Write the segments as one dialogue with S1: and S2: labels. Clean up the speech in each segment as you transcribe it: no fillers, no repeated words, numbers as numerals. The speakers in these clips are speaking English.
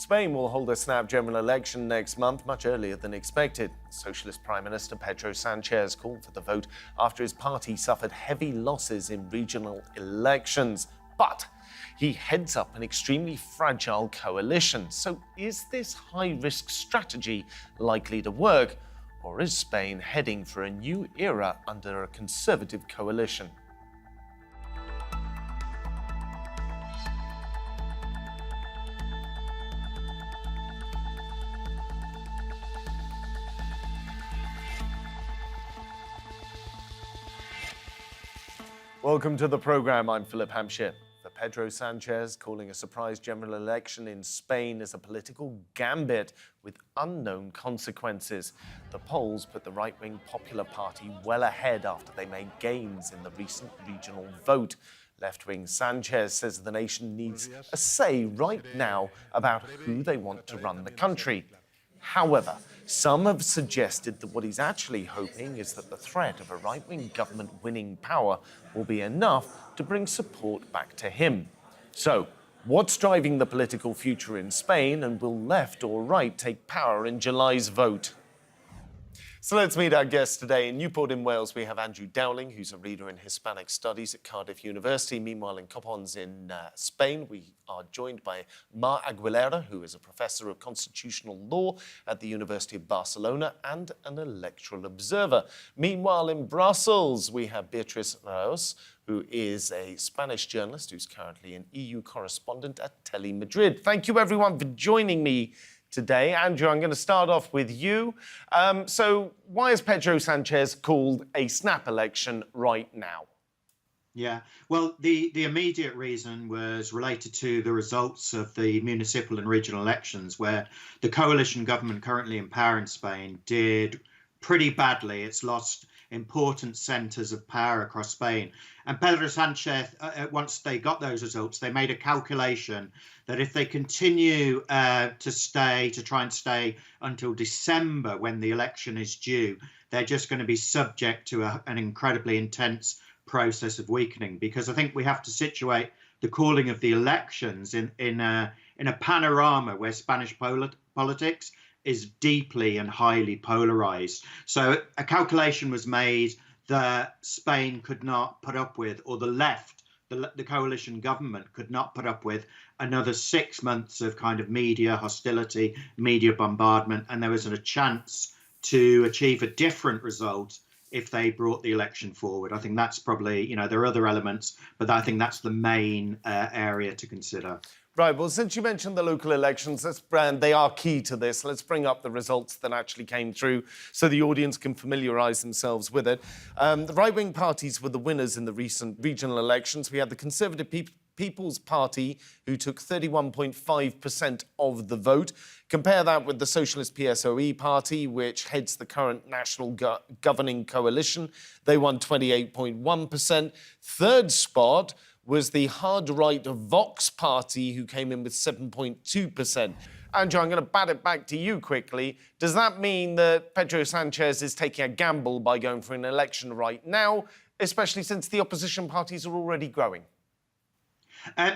S1: Spain will hold a snap general election next month, much earlier than expected. Socialist Prime Minister Pedro Sanchez called for the vote after his party suffered heavy losses in regional elections. But he heads up an extremely fragile coalition. So is this high-risk strategy likely to work, or is Spain heading for a new era under a conservative coalition? Welcome to the programme. I'm Philip Hampshire. For Pedro Sanchez, calling a surprise general election in Spain is a political gambit with unknown consequences. The polls put the right-wing Popular Party well ahead after they made gains in the recent regional vote. Left-wing Sanchez says the nation needs a say right now about who they want to run the country. However, some have suggested that what he's actually hoping is that the threat of a right-wing government winning power will be enough to bring support back to him. So, what's driving the political future in Spain, and will left or right take power in July's vote? So let's meet our guests today. In Newport in Wales, we have Andrew Dowling, who's a reader in Hispanic Studies at Cardiff University. Meanwhile, in Copons in Spain, we are joined by Mar Aguilera, who is a professor of constitutional law at the University of Barcelona and an electoral observer. Meanwhile, in Brussels, we have Beatriz Rios, who is a Spanish journalist who's currently an EU correspondent at Telemadrid. Thank you, everyone, for joining me today. Andrew, I'm going to start off with you. So why is Pedro Sanchez called a snap election right now?
S2: Yeah, well, the immediate reason was related to the results of the municipal and regional elections, where the coalition government currently in power in Spain did pretty badly. It's lost important centres of power across Spain. And Pedro Sanchez, once they got those results, they made a calculation that if they continue to try and stay until December when the election is due, they're just going to be subject to an incredibly intense process of weakening. Because I think we have to situate the calling of the elections in a panorama where Spanish politics is deeply and highly polarized. So a calculation was made that Spain could not put up with, or the left, the coalition government could not put up with another 6 months of kind of media hostility, media bombardment, and there was a chance to achieve a different result if they brought the election forward. I think that's probably, there are other elements, but I think that's the main area to consider.
S1: Right, well, since you mentioned the local elections, they are key to this. Let's bring up the results that actually came through so the audience can familiarise themselves with it. The right-wing parties were the winners in the recent regional elections. We had the Conservative People's Party, who took 31.5% of the vote. Compare that with the Socialist PSOE Party, which heads the current national governing coalition. They won 28.1%. Third spot was the hard-right Vox Party, who came in with 7.2%. Andrew, I'm going to bat it back to you quickly. Does that mean that Pedro Sanchez is taking a gamble by going for an election right now, especially since the opposition parties are already growing?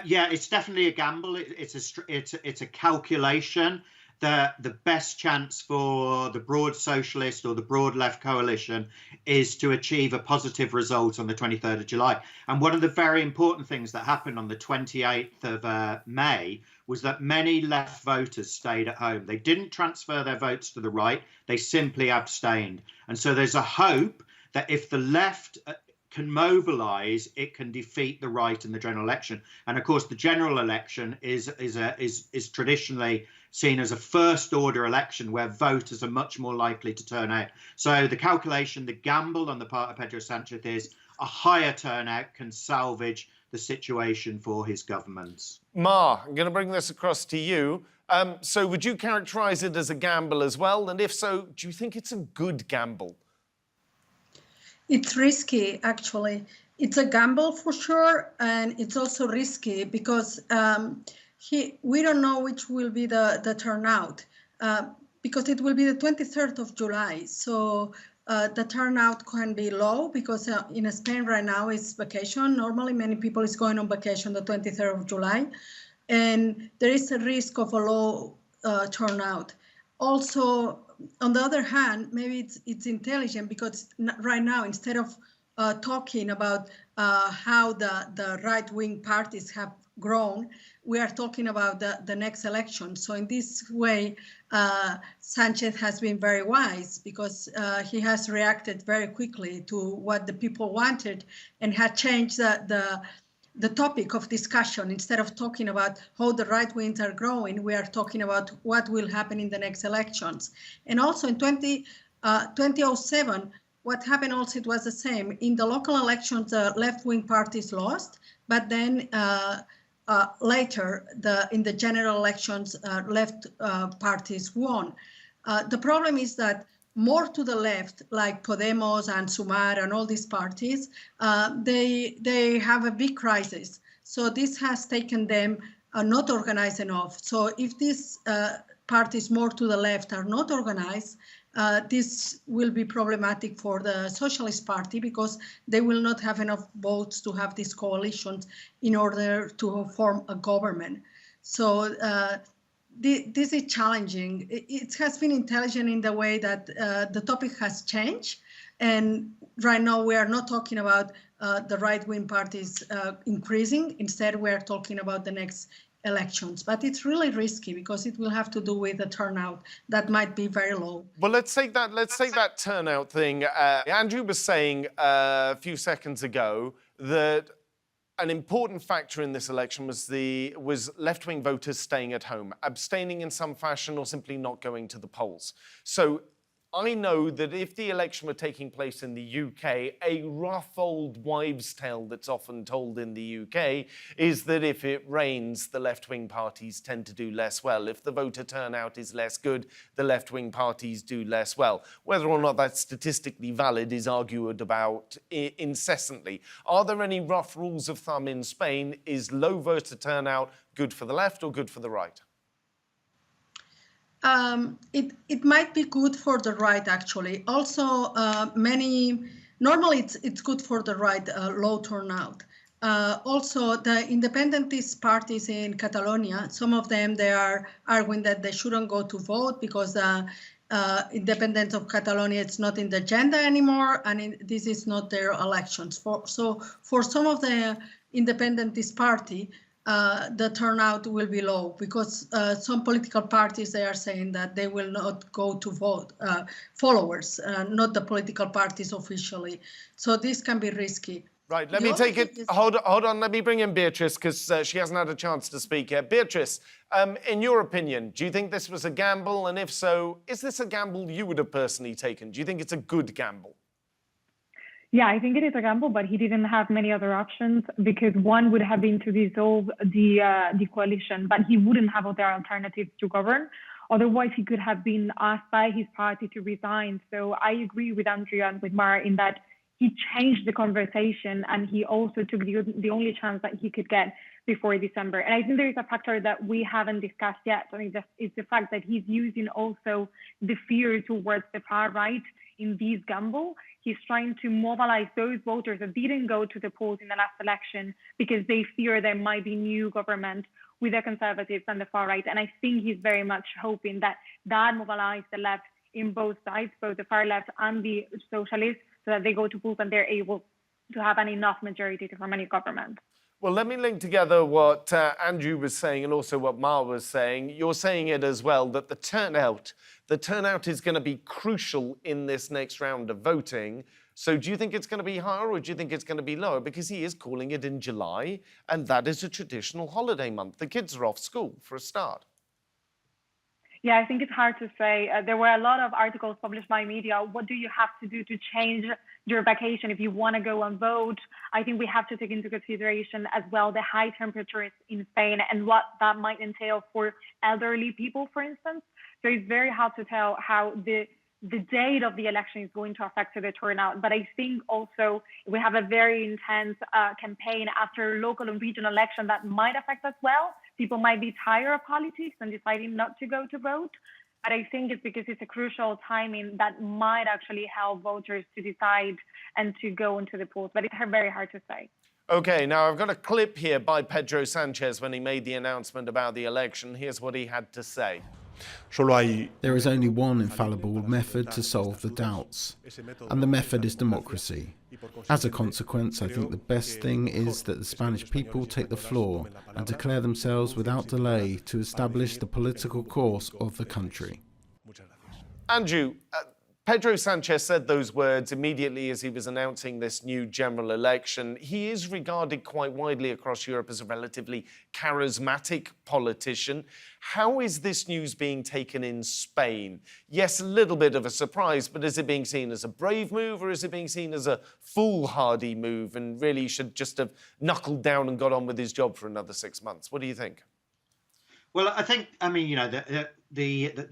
S2: Yeah, it's definitely a gamble. It's a calculation that the best chance for the broad socialist or the broad left coalition is to achieve a positive result on the 23rd of July. And one of the very important things that happened on the 28th of May was that many left voters stayed at home. They didn't transfer their votes to the right. They simply abstained. And so there's a hope that if the left can mobilise, it can defeat the right in the general election. And of course, the general election is traditionally seen as a first-order election where voters are much more likely to turn out. So the calculation, the gamble on the part of Pedro Sanchez is a higher turnout can salvage the situation for his government.
S1: Mar, I'm going to bring this across to you. So would you characterise it as a gamble as well? And if so, do you think it's a good gamble?
S3: It's risky, actually. It's a gamble for sure, and it's also risky because we don't know which will be the turnout because it will be the 23rd of July. So the turnout can be low because in Spain right now it's vacation. Normally, many people is going on vacation the 23rd of July. And there is a risk of a low turnout. Also, on the other hand, maybe it's intelligent because right now, instead of talking about how the right-wing parties have grown, we are talking about the next election. So in this way, Sanchez has been very wise because he has reacted very quickly to what the people wanted and had changed the topic of discussion. Instead of talking about how the right wings are growing, we are talking about what will happen in the next elections. And also in 2007, what happened also, it was the same. In the local elections, the left-wing parties lost, but then later, in the general elections, left parties won. The problem is that more to the left, like Podemos and Sumar and all these parties, they have a big crisis. So this has taken them not organized enough. So if these parties more to the left are not organized, this will be problematic for the Socialist Party because they will not have enough votes to have these coalitions in order to form a government. So this is challenging. It has been intelligent in the way that the topic has changed. And right now we are not talking about the right-wing parties increasing. Instead, we are talking about the next elections. But it's really risky because it will have to do with the turnout that might be very low.
S1: Well, let's take that turnout thing. Andrew was saying a few seconds ago that an important factor in this election was left-wing voters staying at home, abstaining in some fashion or simply not going to the polls. So I know that if the election were taking place in the UK, a rough old wives' tale that's often told in the UK is that if it rains, the left-wing parties tend to do less well. If the voter turnout is less good, the left-wing parties do less well. Whether or not that's statistically valid is argued about incessantly. Are there any rough rules of thumb in Spain? Is low voter turnout good for the left or good for the right?
S3: It might be good for the right, actually. Also, normally it's good for the right, low turnout. Also, the independentist parties in Catalonia, some of them, they are arguing that they shouldn't go to vote because the independence of Catalonia, it's not in the agenda anymore, and this is not their elections. So for some of the independentist party, the turnout will be low because some political parties, they are saying that they will not go to vote, followers, not the political parties officially. So this can be risky.
S1: Right, let me take it. Hold on, let me bring in Beatriz because she hasn't had a chance to speak yet. Beatriz, in your opinion, do you think this was a gamble? And if so, is this a gamble you would have personally taken? Do you think it's a good gamble?
S4: Yeah, I think it is a gamble, but he didn't have many other options because one would have been to dissolve the coalition, but he wouldn't have other alternatives to govern. Otherwise, he could have been asked by his party to resign. So I agree with Andrea and with Mara in that he changed the conversation and he also took the only chance that he could get before December. And I think there is a factor that we haven't discussed yet. I mean, it's the fact that he's using also the fear towards the far right in this gamble. He's trying to mobilize those voters that didn't go to the polls in the last election because they fear there might be new government with the Conservatives and the far right. And I think he's very much hoping that mobilized the left in both sides, both the far left and the Socialists, so that they go to polls and they're able to have an enough majority to form a new government.
S1: Well, let me link together what Andrew was saying and also what Mar was saying. You're saying it as well, that the turnout is going to be crucial in this next round of voting. So do you think it's going to be higher or do you think it's going to be lower? Because he is calling it in July, and that is a traditional holiday month. The kids are off school for a start.
S4: Yeah, I think it's hard to say. There were a lot of articles published by media. What do you have to do to change your vacation if you want to go and vote? I think we have to take into consideration as well the high temperatures in Spain and what that might entail for elderly people, for instance. So it's very hard to tell how the date of the election is going to affect the turnout. But I think also we have a very intense campaign after local and regional election that might affect as well. People might be tired of politics and deciding not to go to vote. But I think it's because it's a crucial timing that might actually help voters to decide and to go into the polls. But it's very hard to say.
S1: OK, now I've got a clip here by Pedro Sanchez when he made the announcement about the election. Here's what he had to say.
S5: There is only one infallible method to solve the doubts, and the method is democracy. As a consequence, I think the best thing is that the Spanish people take the floor and declare themselves without delay to establish the political course of the country.
S1: Andrew, Pedro Sanchez said those words immediately as he was announcing this new general election. He is regarded quite widely across Europe as a relatively charismatic politician. How is this news being taken in Spain? Yes, a little bit of a surprise, but is it being seen as a brave move, or is it being seen as a foolhardy move and really should just have knuckled down and got on with his job for another 6 months? What do you think?
S2: Well, I think, I mean, you know, the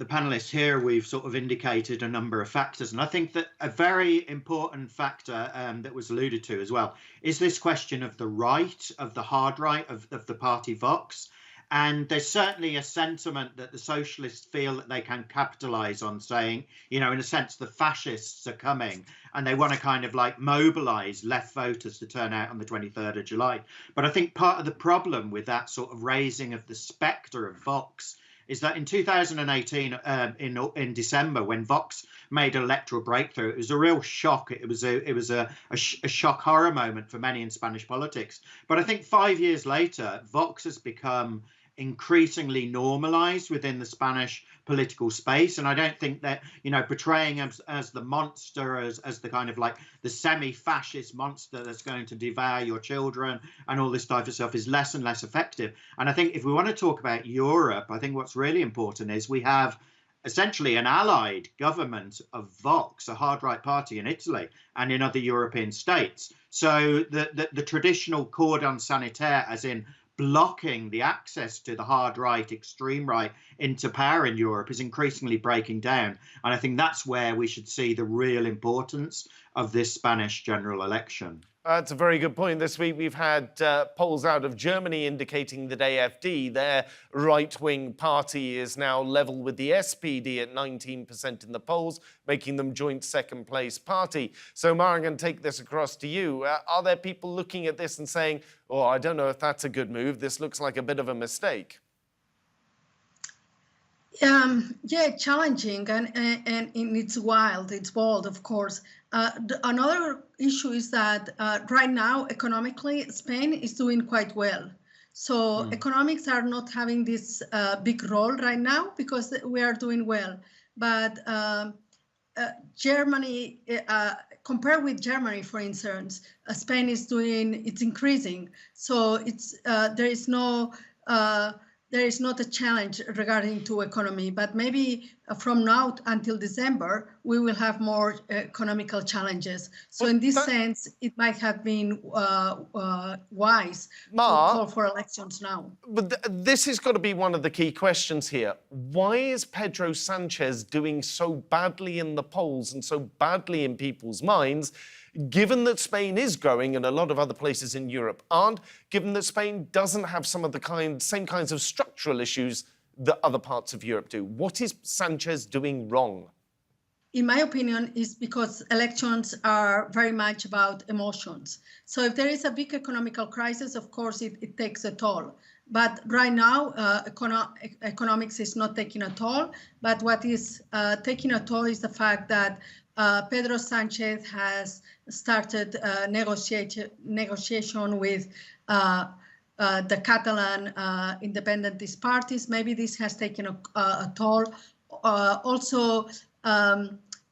S2: panelists here, we've sort of indicated a number of factors. And I think that a very important factor that was alluded to as well is this question of the right, of the hard right of the party Vox. And there's certainly a sentiment that the socialists feel that they can capitalize on, saying, you know, in a sense, the fascists are coming and they want to kind of like mobilize left voters to turn out on the 23rd of July. But I think part of the problem with that sort of raising of the spectre of Vox is that in 2018, in December, when Vox made an electoral breakthrough, it was a real shock. It was a shock horror moment for many in Spanish politics. But I think 5 years later, Vox has become increasingly normalized within the Spanish political space. And I don't think that, you know, portraying as the monster, as the kind of like the semi-fascist monster that's going to devour your children and all this type of stuff is less and less effective. And I think if we want to talk about Europe, I think what's really important is we have essentially an allied government of Vox, a hard right party in Italy and in other European states. So the traditional cordon sanitaire, as in blocking the access to the hard right, extreme right into power in Europe, is increasingly breaking down. And I think that's where we should see the real importance of this Spanish general election.
S1: That's a very good point. This week we've had polls out of Germany indicating that AfD, their right-wing party, is now level with the SPD at 19% in the polls, making them joint second-place party. So, Mara, I'm going to take this across to you. Are there people looking at this and saying, oh, I don't know if that's a good move, this looks like a bit of a mistake?
S3: Yeah, challenging and it's wild, it's bold, of course. Another issue is that right now, economically, Spain is doing quite well. So economics are not having this big role right now because we are doing well. But Germany, compared with Germany, for instance, Spain is it's increasing. So it's there is not a challenge regarding to economy, but maybe from now until December, we will have more economical challenges. So in this sense, it might have been wise to call for elections now.
S1: But this has got to be one of the key questions here. Why is Pedro Sanchez doing so badly in the polls and so badly in people's minds, given that Spain is growing and a lot of other places in Europe aren't, given that Spain doesn't have some of the same kinds of structural issues that other parts of Europe do? What is Sanchez doing wrong?
S3: In my opinion, is because elections are very much about emotions. So if there is a big economical crisis, of course, it takes a toll. But right now, economics is not taking a toll. But what is taking a toll is the fact that Pedro Sanchez has started negotiation with the Catalan independentist parties. Maybe this has taken a toll. Also,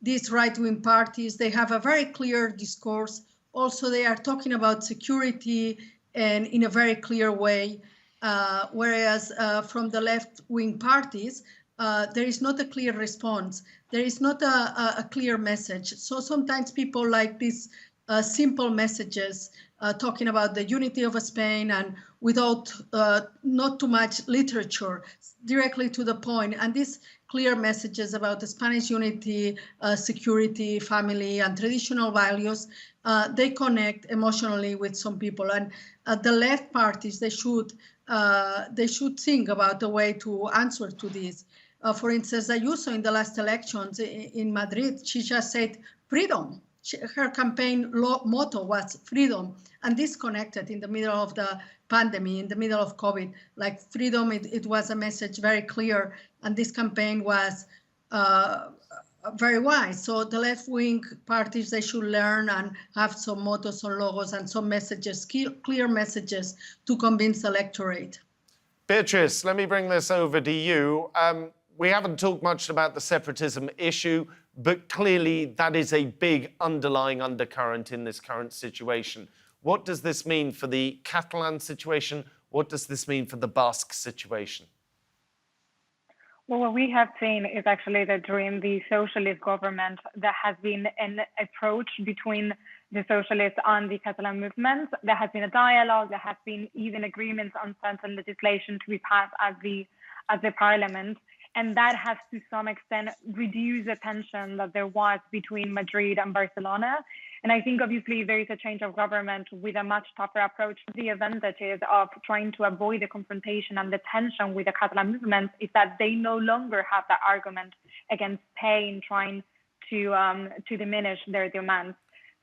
S3: these right-wing parties, they have a very clear discourse. Also, they are talking about security and in a very clear way, whereas from the left-wing parties, there is not a clear response. There is not a clear message. So sometimes people like these simple messages talking about the unity of Spain and without not too much literature, directly to the point. And these clear messages about the Spanish unity, security, family, and traditional values, they connect emotionally with some people. And the left parties, they should think about the way to answer to this. For instance, Ayuso in the last elections in Madrid, she just said freedom. her campaign motto was freedom, and this connected in the middle of the pandemic, in the middle of COVID, like freedom, it was a message very clear, and this campaign was very wise. So the left-wing parties, they should learn and have some mottos, some logos, and some messages, clear messages to convince the electorate.
S1: Beatriz, let me bring this over to you. We haven't talked much about the separatism issue, but clearly that is a big underlying undercurrent in this current situation. What does this mean for the Catalan situation? What does this mean for the Basque situation?
S4: Well, what we have seen is actually that during the socialist government, there has been an approach between the socialists and the Catalan movement. There has been a dialogue, there has been even agreements on certain legislation to be passed at the parliament. And that has to some extent reduced the tension that there was between Madrid and Barcelona. And I think obviously there is a change of government with a much tougher approach. The advantages of trying to avoid the confrontation and the tension with the Catalan movement is that they no longer have that argument against Spain trying to diminish their demands.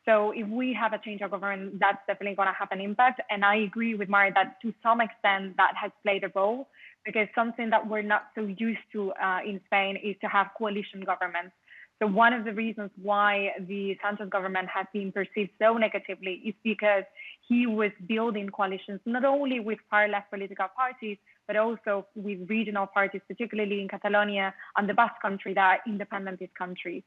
S4: So if we have a change of government, that's definitely going to have an impact. And I agree with Mari that to some extent that has played a role, because something that we're not so used to in Spain is to have coalition governments. So one of the reasons why the Sanchez government has been perceived so negatively is because he was building coalitions, not only with far-left political parties, but also with regional parties, particularly in Catalonia and the Basque country, that are independentist countries.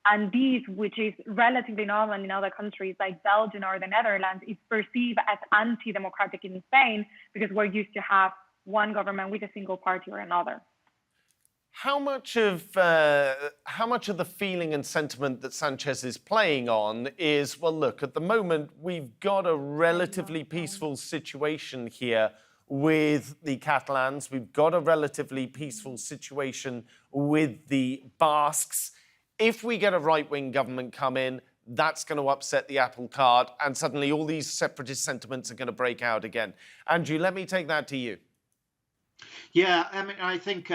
S4: And these, which is relatively normal in other countries like Belgium or the Netherlands, is perceived as anti-democratic in Spain because we're used to have one government with a single party or another.
S1: How much of the feeling and sentiment that Sanchez is playing on is, well, look, at the moment, we've got a relatively peaceful situation here with the Catalans. We've got a relatively peaceful situation with the Basques. If we get a right-wing government come in, that's going to upset the apple cart, and suddenly all these separatist sentiments are going to break out again. Andrew, let me take that to you.
S2: Yeah, I mean, I think,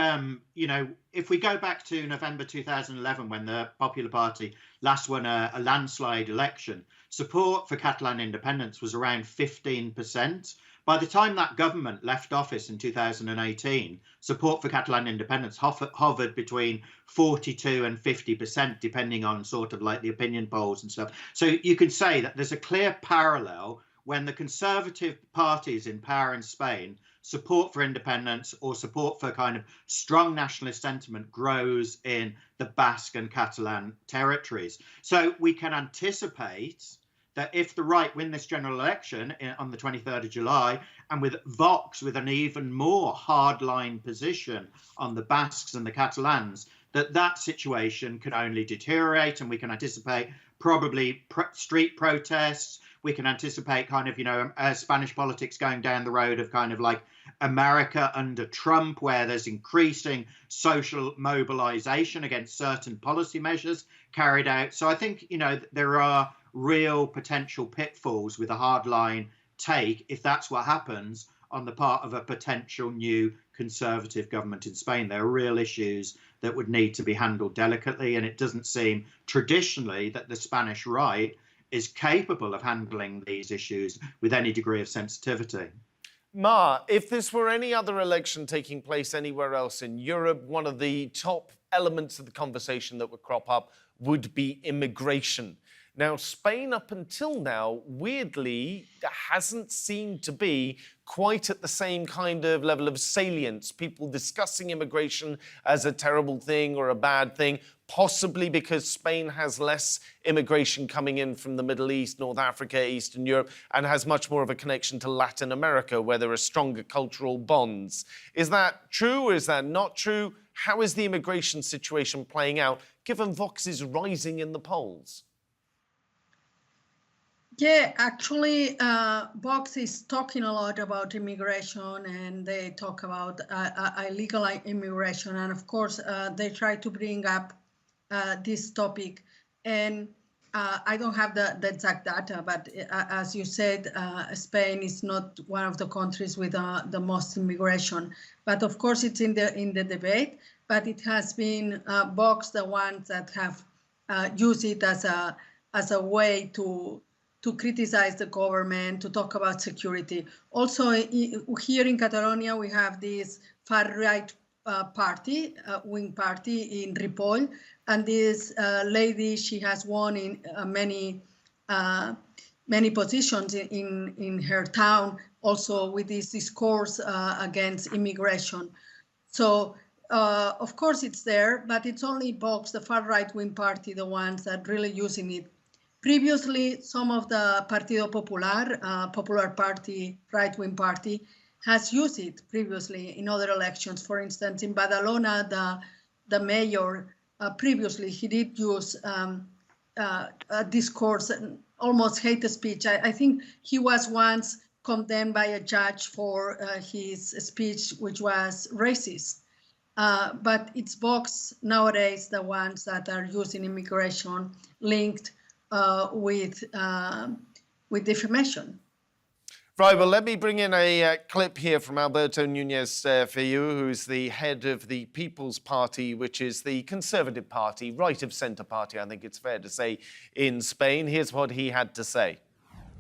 S2: if we go back to November 2011, when the Popular Party last won a landslide election, support for Catalan independence was around 15%. By the time that government left office in 2018, support for Catalan independence hovered between 42 and 50%, depending on sort of like the opinion polls and stuff. So you could say that there's a clear parallel when the conservative parties in power in Spain, support for independence or support for kind of strong nationalist sentiment grows in the Basque and Catalan territories. So we can anticipate that if the right win this general election on the 23rd of July, and with Vox with an even more hardline position on the Basques and the Catalans, that situation can only deteriorate, and we can anticipate probably street protests. We can anticipate kind of, Spanish politics going down the road of kind of like America under Trump, where there's increasing social mobilization against certain policy measures carried out. So I think, there are real potential pitfalls with a hardline take, if that's what happens, on the part of a potential new conservative government in Spain. There are real issues that would need to be handled delicately, and it doesn't seem traditionally that the Spanish right is capable of handling these issues with any degree of sensitivity.
S1: Ma, if this were any other election taking place anywhere else in Europe, one of the top elements of the conversation that would crop up would be immigration. Now, Spain, up until now, weirdly, hasn't seemed to be quite at the same kind of level of salience. People discussing immigration as a terrible thing or a bad thing, possibly because Spain has less immigration coming in from the Middle East, North Africa, Eastern Europe, and has much more of a connection to Latin America, where there are stronger cultural bonds. Is that true? Is that not true? How is the immigration situation playing out, given Vox is rising in the polls?
S3: Yeah, actually, Vox is talking a lot about immigration, and they talk about illegal immigration. And of course, they try to bring up this topic. And I don't have the exact data, but as you said, Spain is not one of the countries with the most immigration. But of course, it's in the debate. But it has been Vox the ones that have used it as as a way to criticize the government, to talk about security. Also, here in Catalonia, we have this far-right party, wing party in Ripoll, and this lady, she has won in many positions in her town, also with this discourse against immigration. So, of course, it's there, but it's only Vox, the far right-wing party, the ones that really using it. Previously, some of the Partido Popular, Popular Party, right-wing party, has used it previously in other elections. For instance, in Badalona, the mayor, previously, he did use a discourse, almost hate speech. I think he was once condemned by a judge for his speech, which was racist. But it's Vox nowadays, the ones that are using immigration linked with defamation.
S1: Right, well, let me bring in a clip here from Alberto Núñez Feijóo, who's the head of the People's Party, which is the Conservative Party, right-of-centre party, I think it's fair to say, in Spain. Here's what he had to say.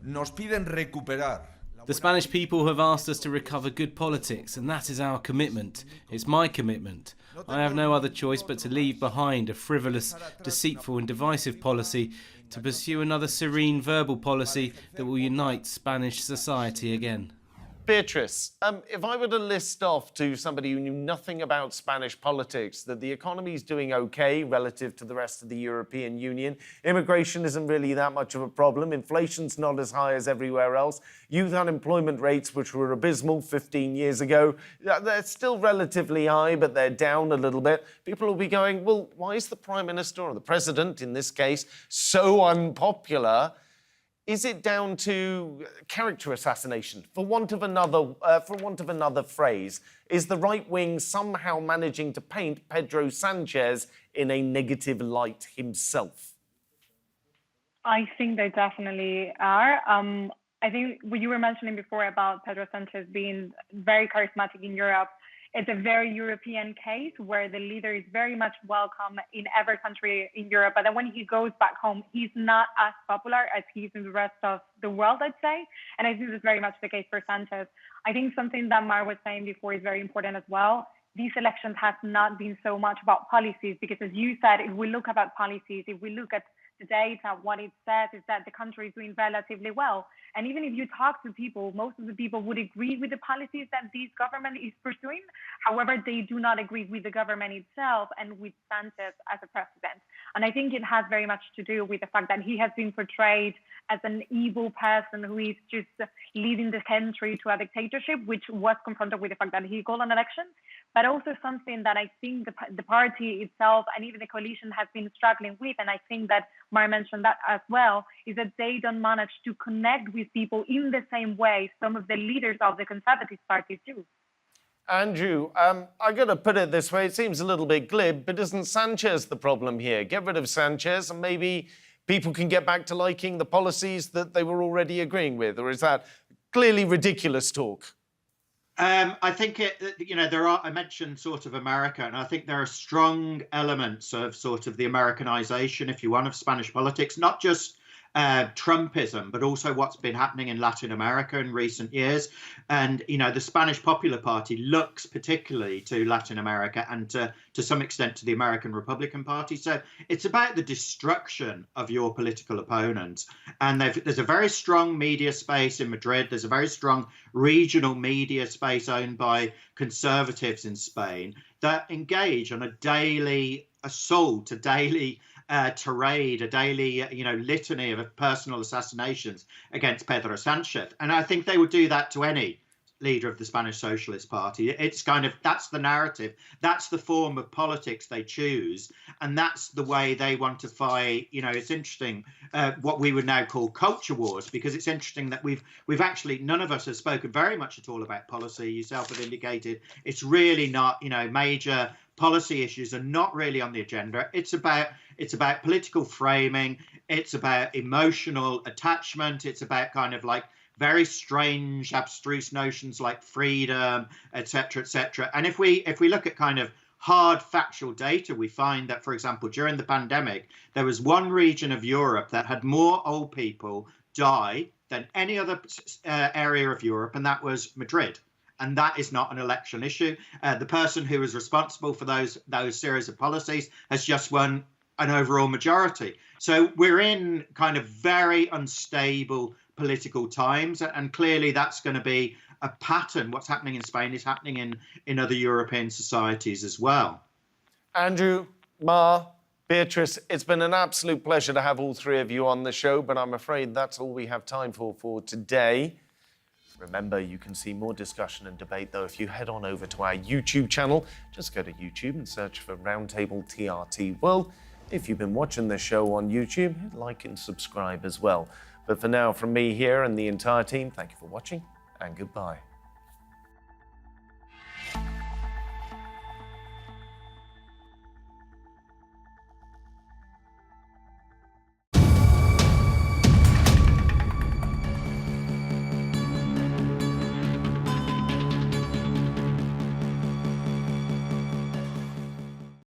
S6: Nos piden recuperar.
S7: The Spanish people have asked us to recover good politics, and that is our commitment. It's my commitment. I have no other choice but to leave behind a frivolous, deceitful and divisive policy to pursue another serene verbal policy that will unite Spanish society again.
S1: Beatriz, if I were to list off to somebody who knew nothing about Spanish politics that the economy is doing okay relative to the rest of the European Union, immigration isn't really that much of a problem, inflation's not as high as everywhere else, youth unemployment rates, which were abysmal 15 years ago, they're still relatively high, but they're down a little bit. People will be going, well, why is the Prime Minister, or the President in this case, so unpopular? Is it down to character assassination, for want of another phrase? Is the right wing somehow managing to paint Pedro Sanchez in a negative light himself?
S4: I think they definitely are. I think what you were mentioning before about Pedro Sanchez being very charismatic in Europe, it's a very European case where the leader is very much welcome in every country in Europe. But then when he goes back home, he's not as popular as he is in the rest of the world, I'd say. And I think this is very much the case for Sanchez. I think something that Mar was saying before is very important as well. These elections have not been so much about policies, because as you said, if we look about policies, if we look at the data, what it says is that the country is doing relatively well. And even if you talk to people, most of the people would agree with the policies that this government is pursuing. However, they do not agree with the government itself and with Sanchez as a president. And I think it has very much to do with the fact that he has been portrayed as an evil person who is just leading the country to a dictatorship, which was confronted with the fact that he called an election, but also something that I think the party itself and even the coalition has been struggling with, and I think that Mar mentioned that as well, is that they don't manage to connect with people in the same way some of the leaders of the Conservative parties do.
S1: Andrew, I'm going to put it this way, it seems a little bit glib, but isn't Sanchez the problem here? Get rid of Sanchez and maybe people can get back to liking the policies that they were already agreeing with, or is that clearly ridiculous talk?
S2: I think I mentioned sort of America, and I think there are strong elements of sort of the Americanization, if you want, of Spanish politics, not just Trumpism, but also what's been happening in Latin America in recent years. And, the Spanish Popular Party looks particularly to Latin America and to some extent to the American Republican Party. So it's about the destruction of your political opponent. And there's a very strong media space in Madrid. There's a very strong regional media space owned by conservatives in Spain that engage on a daily assault, a daily tirade, a daily, litany of personal assassinations against Pedro Sanchez. And I think they would do that to any leader of the Spanish Socialist Party. It's that's the narrative. That's the form of politics they choose. And that's the way they want to fight. It's interesting what we would now call culture wars, because it's interesting that we've actually, none of us have spoken very much at all about policy. Yourself have indicated it's really not, major policy issues are not really on the agenda. It's about political framing. It's about emotional attachment. It's about kind of like very strange, abstruse notions like freedom, etc., etc. And if we look at kind of hard factual data, we find that, for example, during the pandemic, there was one region of Europe that had more old people die than any other area of Europe, and that was Madrid. And that is not an election issue. The person who is responsible for those series of policies has just won an overall majority. So we're in kind of very unstable political times, and clearly that's going to be a pattern. What's happening in Spain is happening in other European societies as well.
S1: Andrew, Ma, Beatrice, it's been an absolute pleasure to have all three of you on the show, but I'm afraid that's all we have time for today. Remember, you can see more discussion and debate, though, if you head on over to our YouTube channel. Just go to YouTube and search for Roundtable TRT World. If you've been watching this show on YouTube, hit like and subscribe as well. But for now, from me here and the entire team, thank you for watching and goodbye.